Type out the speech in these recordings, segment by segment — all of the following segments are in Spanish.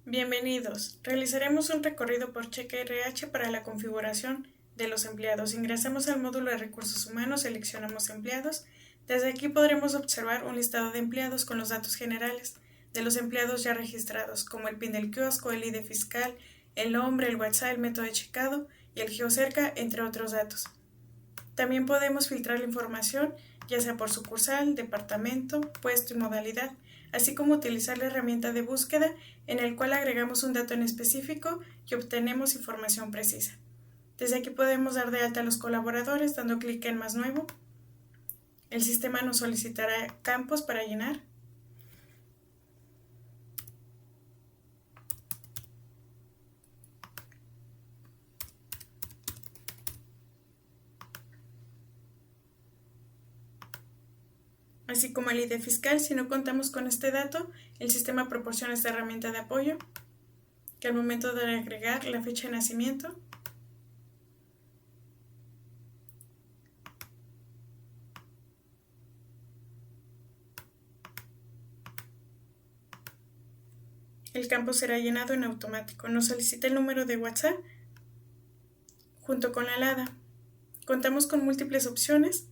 Bienvenidos. Realizaremos un recorrido por Checa RH para la configuración de los empleados. Ingresamos al módulo de recursos humanos, seleccionamos empleados. Desde aquí podremos observar un listado de empleados con los datos generales de los empleados ya registrados, como el PIN del kiosco, el ID fiscal, el nombre, el WhatsApp, el método de checado y el geocerca, entre otros datos. También podemos filtrar la información, ya sea por sucursal, departamento, puesto y modalidad, así como utilizar la herramienta de búsqueda en el cual agregamos un dato en específico y obtenemos información precisa. Desde aquí podemos dar de alta a los colaboradores dando clic en Más Nuevo. El sistema nos solicitará campos para llenar. Así como el ID fiscal. Si no contamos con este dato, el sistema proporciona esta herramienta de apoyo, que al momento de agregar la fecha de nacimiento, el campo será llenado en automático. Nos solicita el número de WhatsApp junto con la alada. Contamos con múltiples opciones.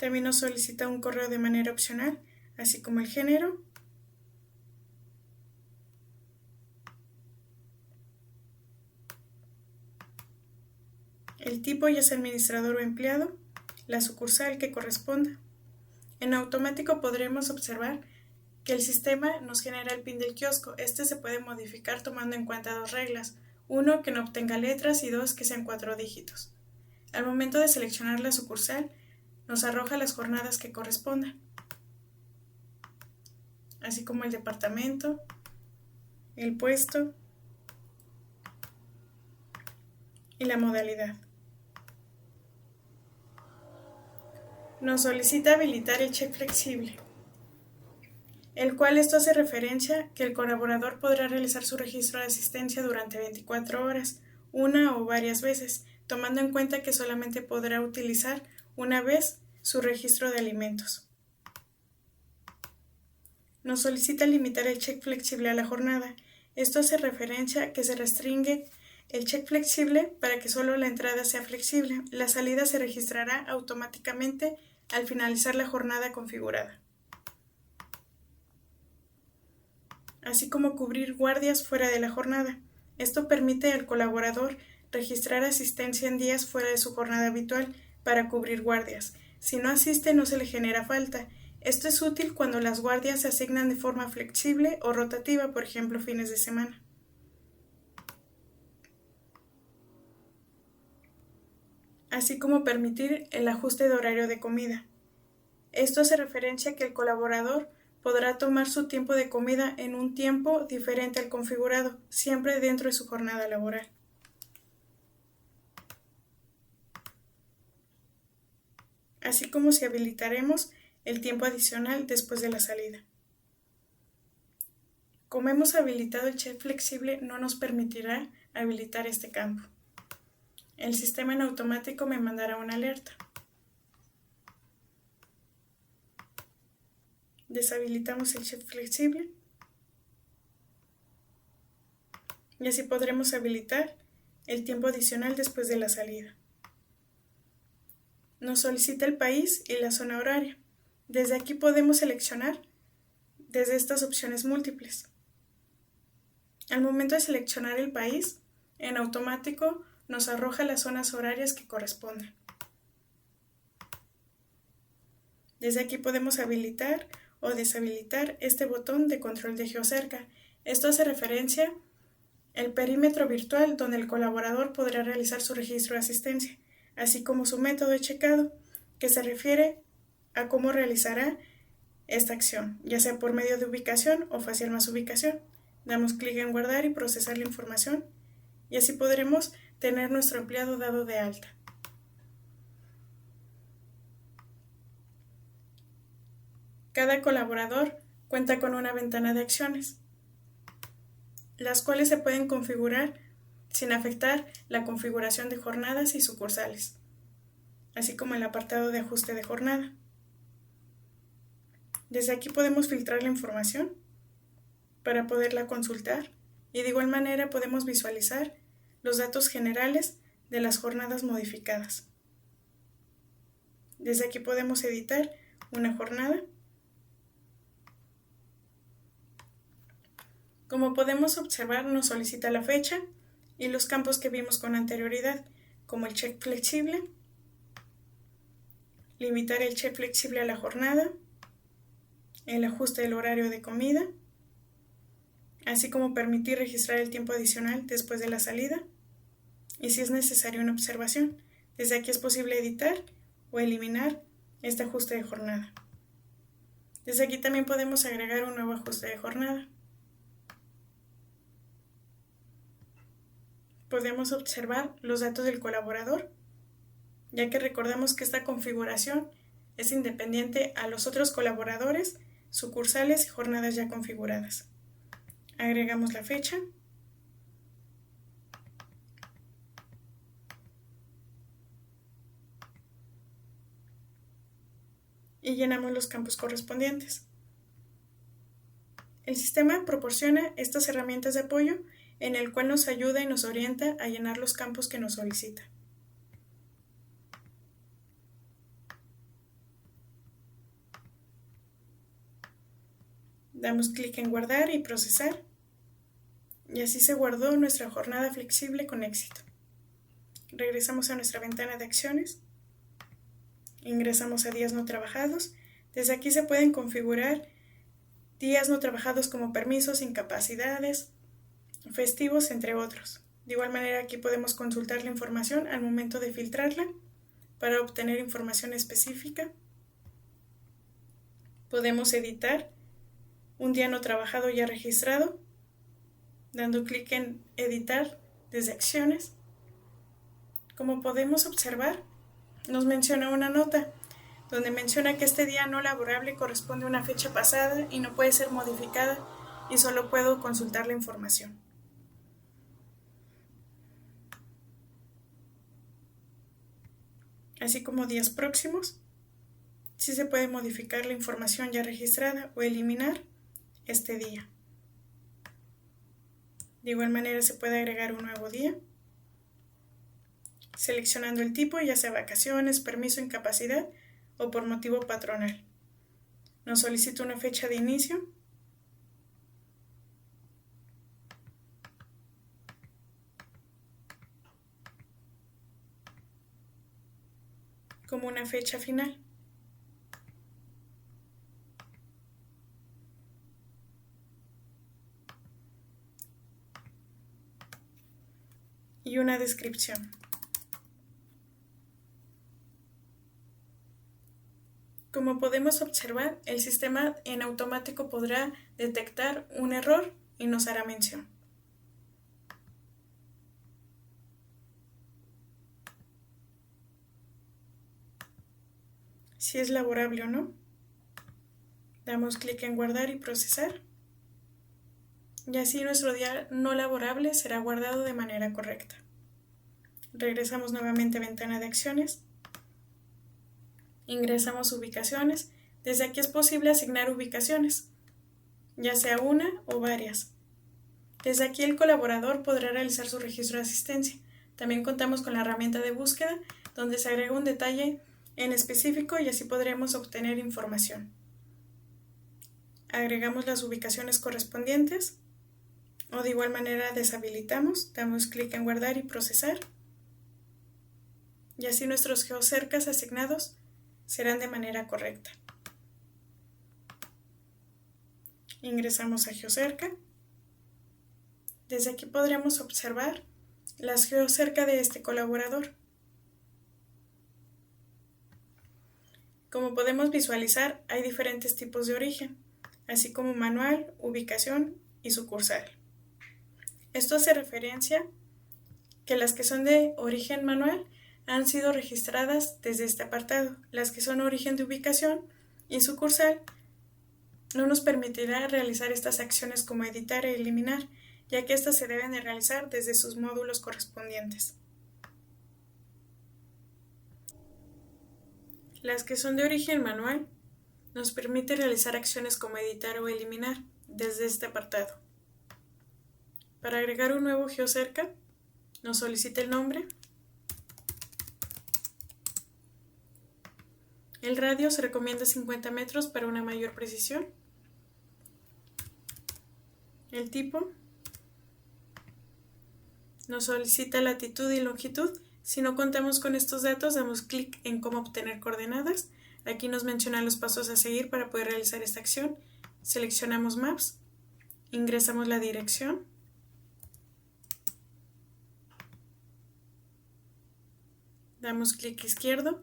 También nos solicita un correo de manera opcional, así como el género, el tipo, ya sea administrador o empleado, la sucursal que corresponda. En automático podremos observar que el sistema nos genera el PIN del kiosco. Este se puede modificar tomando en cuenta dos reglas: uno, que no obtenga letras, y dos, que sean 4 dígitos. Al momento de seleccionar la sucursal, nos arroja las jornadas que correspondan, así como el departamento, el puesto y la modalidad. Nos solicita habilitar el check flexible, el cual esto hace referencia que el colaborador podrá realizar su registro de asistencia durante 24 horas, una o varias veces, tomando en cuenta que solamente podrá utilizar una vez su registro de alimentos. Nos solicita limitar el check flexible a la jornada. Esto hace referencia a que se restringe el check flexible para que solo la entrada sea flexible. La salida se registrará automáticamente al finalizar la jornada configurada. Así como cubrir guardias fuera de la jornada. Esto permite al colaborador registrar asistencia en días fuera de su jornada habitual para cubrir guardias. Si no asiste, no se le genera falta. Esto es útil cuando las guardias se asignan de forma flexible o rotativa, por ejemplo, fines de semana. Así como permitir el ajuste de horario de comida. Esto hace referencia a que el colaborador podrá tomar su tiempo de comida en un tiempo diferente al configurado, siempre dentro de su jornada laboral. Así como si habilitaremos el tiempo adicional después de la salida. Como hemos habilitado el check flexible, no nos permitirá habilitar este campo. El sistema en automático me mandará una alerta. Deshabilitamos el check flexible y así podremos habilitar el tiempo adicional después de la salida. Nos solicita el país y la zona horaria. Desde aquí podemos seleccionar desde estas opciones múltiples. Al momento de seleccionar el país, en automático nos arroja las zonas horarias que corresponden. Desde aquí podemos habilitar o deshabilitar este botón de control de geocerca. Esto hace referencia al perímetro virtual donde el colaborador podrá realizar su registro de asistencia, así como su método de checado, que se refiere a cómo realizará esta acción, ya sea por medio de ubicación o facial más ubicación. Damos clic en guardar y procesar la información y así podremos tener nuestro empleado dado de alta. Cada colaborador cuenta con una ventana de acciones, las cuales se pueden configurar sin afectar la configuración de jornadas y sucursales. así como el apartado de ajuste de jornada. Desde aquí podemos filtrar la información para poderla consultar y de igual manera podemos visualizar los datos generales de las jornadas modificadas. Desde aquí podemos editar una jornada. Como podemos observar, nos solicita la fecha y los campos que vimos con anterioridad, como el check flexible, limitar el check flexible a la jornada, el ajuste del horario de comida, así como permitir registrar el tiempo adicional después de la salida y si es necesario una observación. Desde aquí es posible editar o eliminar este ajuste de jornada. Desde aquí también podemos agregar un nuevo ajuste de jornada. Podemos observar los datos del colaborador, ya que recordamos que esta configuración es independiente a los otros colaboradores, sucursales y jornadas ya configuradas. Agregamos la fecha y llenamos los campos correspondientes. El sistema proporciona estas herramientas de apoyo en el cual nos ayuda y nos orienta a llenar los campos que nos solicita. Damos clic en guardar y procesar y así se guardó nuestra jornada flexible con éxito. Regresamos a nuestra ventana de acciones, ingresamos a días no trabajados. Desde aquí se pueden configurar días no trabajados como permisos, incapacidades, festivos, entre otros. De igual manera aquí podemos consultar la información al momento de filtrarla para obtener información específica. Podemos editar un día no trabajado ya registrado, dando clic en editar desde acciones. Como podemos observar, nos menciona una nota donde menciona que este día no laborable corresponde a una fecha pasada y no puede ser modificada y solo puedo consultar la información. Así como días próximos, sí se puede modificar la información ya registrada o eliminar este día. De igual manera se puede agregar un nuevo día, seleccionando el tipo, ya sea vacaciones, permiso, incapacidad o por motivo patronal. Nos solicita una fecha de inicio, como una fecha final. Y una descripción. Como podemos observar, el sistema en automático podrá detectar un error y nos hará mención. Si es laborable o no. Damos clic en guardar y procesar. Y así nuestro día no laborable será guardado de manera correcta. Regresamos nuevamente a ventana de acciones. Ingresamos ubicaciones. Desde aquí es posible asignar ubicaciones, ya sea una o varias. Desde aquí el colaborador podrá realizar su registro de asistencia. También contamos con la herramienta de búsqueda, donde se agrega un detalle en específico y así podremos obtener información. Agregamos las ubicaciones correspondientes o de igual manera deshabilitamos. Damos clic en guardar y procesar. Y así nuestros geocercas asignados serán de manera correcta. Ingresamos a geocerca. Desde aquí podremos observar las geocerca de este colaborador. Como podemos visualizar, hay diferentes tipos de origen, así como manual, ubicación y sucursal. Esto hace referencia que las que son de origen manual han sido registradas desde este apartado. Las que son origen de ubicación y sucursal no nos permitirá realizar estas acciones como editar e eliminar, ya que estas se deben de realizar desde sus módulos correspondientes. Las que son de origen manual nos permite realizar acciones como editar o eliminar desde este apartado. Para agregar un nuevo geocerca, nos solicita el nombre. El radio se recomienda 50 metros para una mayor precisión. El tipo nos solicita latitud y longitud. Si no contamos con estos datos, damos clic en cómo obtener coordenadas. Aquí nos menciona los pasos a seguir para poder realizar esta acción. Seleccionamos Maps, ingresamos la dirección, damos clic izquierdo,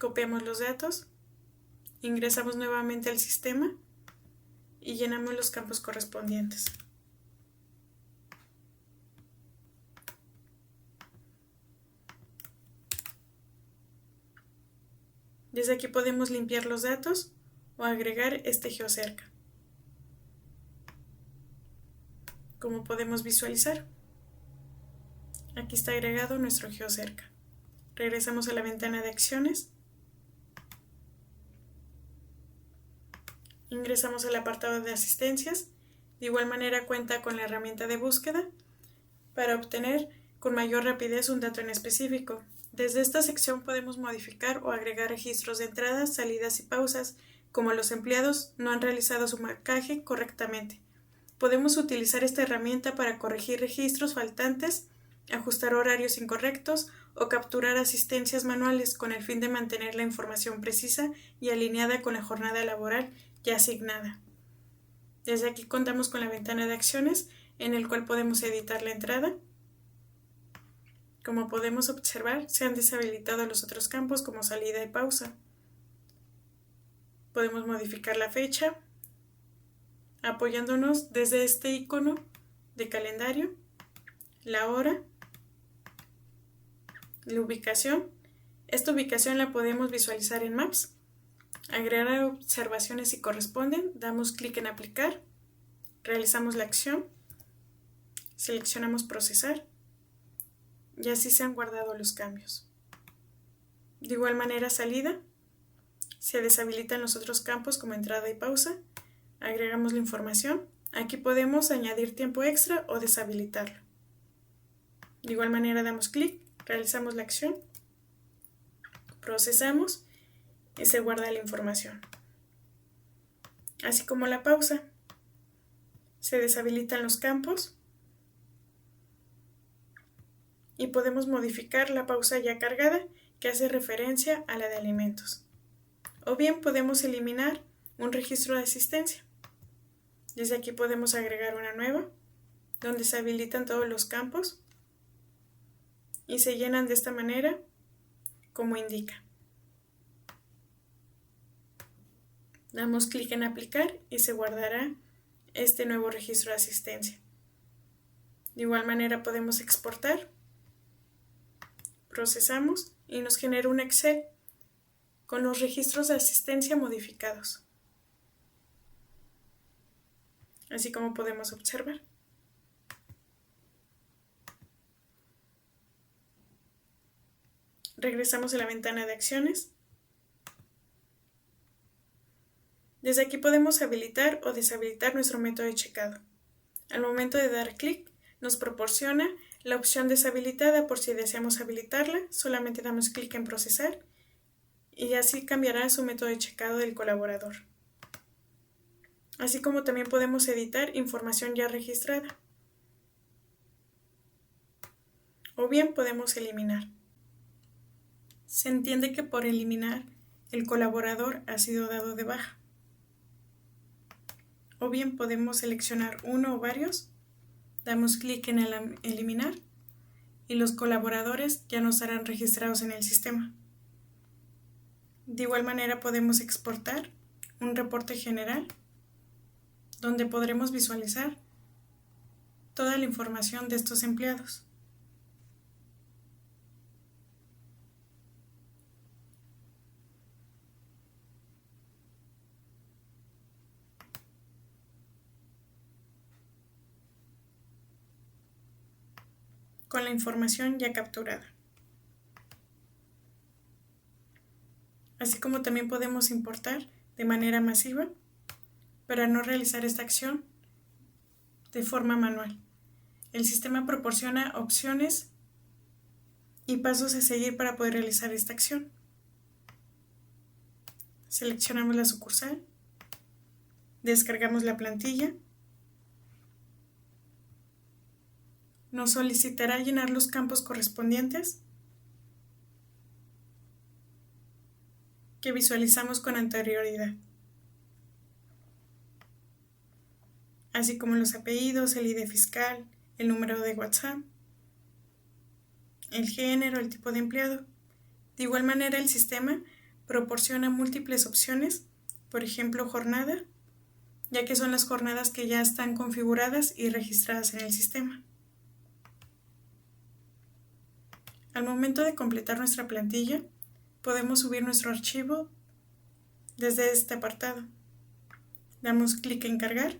copiamos los datos, ingresamos nuevamente al sistema y llenamos los campos correspondientes. Desde aquí podemos limpiar los datos o agregar este geocerca. Como podemos visualizar, aquí está agregado nuestro geocerca. Regresamos a la ventana de acciones. Ingresamos al apartado de asistencias. De igual manera cuenta con la herramienta de búsqueda para obtener con mayor rapidez un dato en específico. Desde esta sección podemos modificar o agregar registros de entradas, salidas y pausas, como los empleados no han realizado su marcaje correctamente. Podemos utilizar esta herramienta para corregir registros faltantes, ajustar horarios incorrectos o capturar asistencias manuales con el fin de mantener la información precisa y alineada con la jornada laboral ya asignada. Desde aquí contamos con la ventana de acciones en el cual podemos editar la entrada. Como podemos observar, se han deshabilitado los otros campos como salida y pausa. Podemos modificar la fecha apoyándonos desde este icono de calendario, la hora, la ubicación. Esta ubicación la podemos visualizar en Maps. Agregar observaciones si corresponden, damos clic en aplicar, realizamos la acción, seleccionamos procesar y así se han guardado los cambios. De igual manera salida, se deshabilitan los otros campos como entrada y pausa, agregamos la información, aquí podemos añadir tiempo extra o deshabilitarlo. De igual manera damos clic, realizamos la acción, procesamos y se guarda la información. Así como la pausa, se deshabilitan los campos y podemos modificar la pausa ya cargada que hace referencia a la de alimentos. O bien podemos eliminar un registro de asistencia. Desde aquí podemos agregar una nueva, donde se habilitan todos los campos y se llenan de esta manera como indica. Damos clic en aplicar y se guardará este nuevo registro de asistencia. De igual manera podemos exportar, procesamos y nos genera un Excel con los registros de asistencia modificados, así como podemos observar. Regresamos a la ventana de acciones. Desde aquí podemos habilitar o deshabilitar nuestro método de checado. Al momento de dar clic, nos proporciona la opción deshabilitada por si deseamos habilitarla. Solamente damos clic en procesar y así cambiará su método de checado del colaborador. Así como también podemos editar información ya registrada. O bien podemos eliminar. Se entiende que por eliminar, el colaborador ha sido dado de baja. O bien podemos seleccionar uno o varios, damos clic en el eliminar y los colaboradores ya no estarán registrados en el sistema. De igual manera podemos exportar un reporte general donde podremos visualizar toda la información de estos empleados. Con la información ya capturada. así como también podemos importar de manera masiva para no realizar esta acción de forma manual. El sistema proporciona opciones y pasos a seguir para poder realizar esta acción. Seleccionamos la sucursal, descargamos la plantilla, nos solicitará llenar los campos correspondientes que visualizamos con anterioridad, así como los apellidos, el ID fiscal, el número de WhatsApp, el género, el tipo de empleado. De igual manera, el sistema proporciona múltiples opciones, por ejemplo, jornada, ya que son las jornadas que ya están configuradas y registradas en el sistema. Al momento de completar nuestra plantilla, podemos subir nuestro archivo desde este apartado. Damos clic en cargar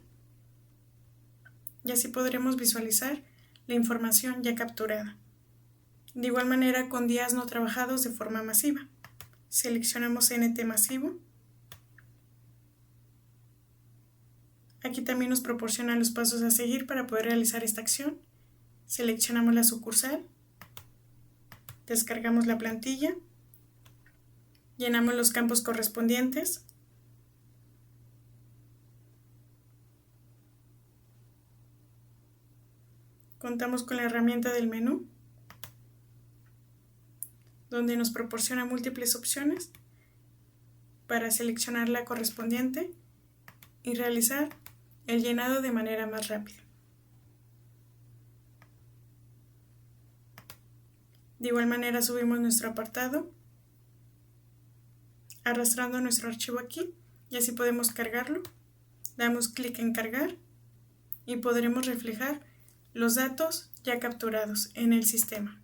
y así podremos visualizar la información ya capturada. De igual manera con días no trabajados de forma masiva. Seleccionamos NT masivo. Aquí también nos proporciona los pasos a seguir para poder realizar esta acción. Seleccionamos la sucursal, descargamos la plantilla, llenamos los campos correspondientes, contamos con la herramienta del menú, donde nos proporciona múltiples opciones para seleccionar la correspondiente y realizar el llenado de manera más rápida. De igual manera subimos nuestro apartado, arrastrando nuestro archivo aquí y así podemos cargarlo. Damos clic en cargar y podremos reflejar los datos ya capturados en el sistema.